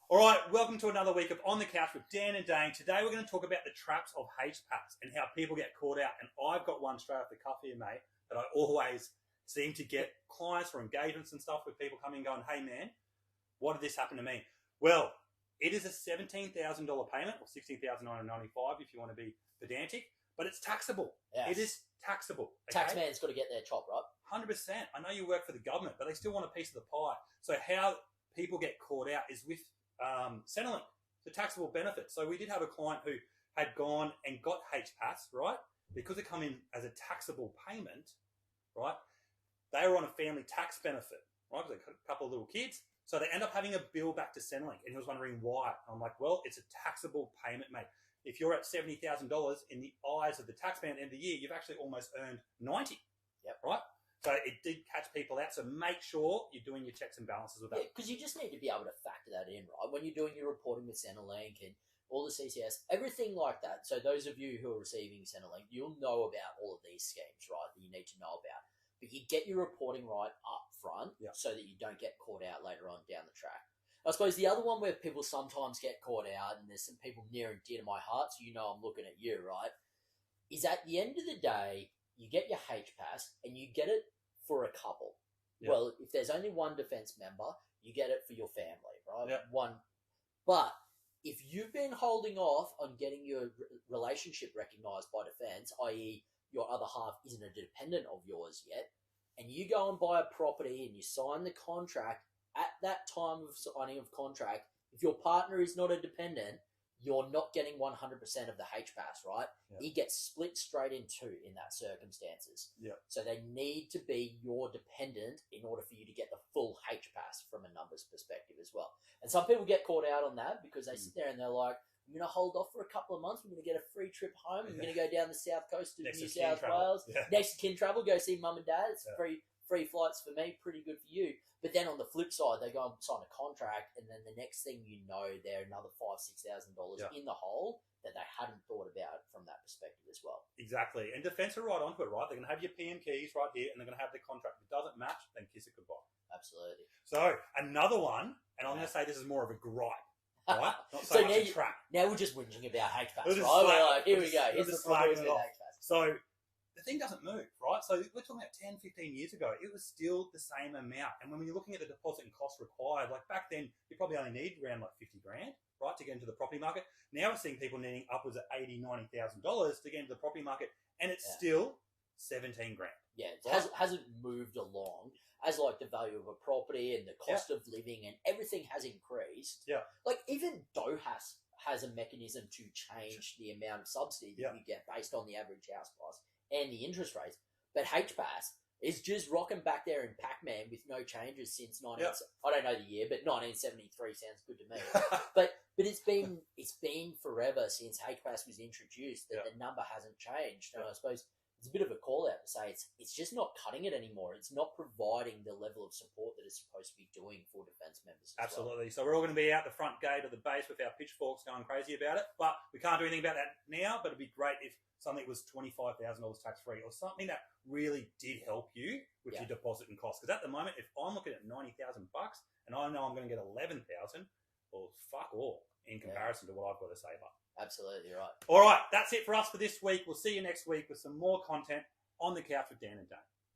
All right, welcome to another week of On the Couch with Dan and Dane. Today we're going to talk about the traps of HPAS and how people get caught out. And I've got one straight off the cuff here, mate, that I always seem to get clients or engagements and stuff with people coming and going, hey, man, what did this happen to me? Well, it is a $17,000 payment, or $16,995 if you want to be pedantic, but it's taxable. Yes. It is taxable. Okay? Taxman's got to get their chop, right? 100%. I know you work for the government, but they still want a piece of the pie. So how people get caught out is with Centrelink, the taxable benefit. So we did have a client who had gone and got HPAS, right? Because it come in as a taxable payment, right? They were on a family tax benefit, right? Because they got a couple of little kids. So they end up having a bill back to Centrelink, and he was wondering why. I'm like, well, it's a taxable payment, mate. If you're at $70,000 in the eyes of the taxman at the end of the year, you've actually almost earned 90. Yep. Right? So it did catch people out. So make sure you're doing your checks and balances with that. Yeah, because you just need to be able to factor that in, right? When you're doing your reporting with Centrelink and all the CCS, everything like that. So those of you who are receiving Centrelink, you'll know about all of these schemes, right, that you need to know about. But you get your reporting right up front so that you don't get caught out later on down the track. I suppose the other one where people sometimes get caught out, and there's some people near and dear to my heart, so you know I'm looking at you, right, is at the end of the day, you get your HPAS and you get it for a couple. Yep. Well, if there's only one defence member, you get it for your family, right? Yep. One. But if you've been holding off on getting your relationship recognised by defence, i.e. your other half isn't a dependent of yours yet, and you go and buy a property and you sign the contract, at that time of signing of contract, if your partner is not a dependent, you're not getting 100% of the HPAS, right? Yep. He gets split straight in two in that circumstances. Yep. So they need to be your dependent in order for you to get the full HPAS from a numbers perspective as well. And some people get caught out on that because they sit there and they're like, I'm going to hold off for a couple of months. We're going to get a free trip home. I'm going to go down the south coast of New South Wales. Next to kin travel, go see mum and dad. It's free flights for me, pretty good for you. But then on the flip side, they go and sign a contract, and then the next thing you know, they're another $5,000-6,000 in the hole that they hadn't thought about from that perspective as well. Exactly. And defence are right onto it, right? They're going to have your PM keys right here, and they're going to have the contract. If it doesn't match, then kiss it goodbye. Absolutely. So another one, and I'm going to say this is more of a gripe, right? Not so much a trap. Now we're just whinging about HPAS, right? Like, here we go. Here's the problem with HPAS. So the thing doesn't move, right? So we're talking about 10, 15 years ago. It was still the same amount. And when you're looking at the deposit and cost required, like back then, you probably only need around like 50 grand, right, to get into the property market. Now we're seeing people needing upwards of $80,000, $90,000 to get into the property market, and it's still 17 grand. Yeah, it hasn't moved along as like the value of a property and the cost of living and everything has increased. Yeah. Like even DHOAS has a mechanism to change the amount of subsidy that you get based on the average house price and the interest rates. But HPAS is just rocking back there in Pac-Man with no changes since I don't know the year, but 1973 sounds good to me. but it's been forever since HPAS was introduced that the number hasn't changed. And I suppose it's a bit of a call out to say it's just not cutting it anymore. It's not providing the level of support that it's supposed to be doing for defence members. Absolutely. So we're all going to be out the front gate of the base with our pitchforks going crazy about it. But we can't do anything about that now. But it'd be great if something was $25,000 tax free or something that really did help you with your deposit and cost. Because at the moment, if I'm looking at $90,000 and I know I'm going to get $11,000, well, fuck all in comparison to what I've got to save up. Absolutely right. All right, that's it for us for this week. We'll see you next week with some more content on the couch with Dan and Dane.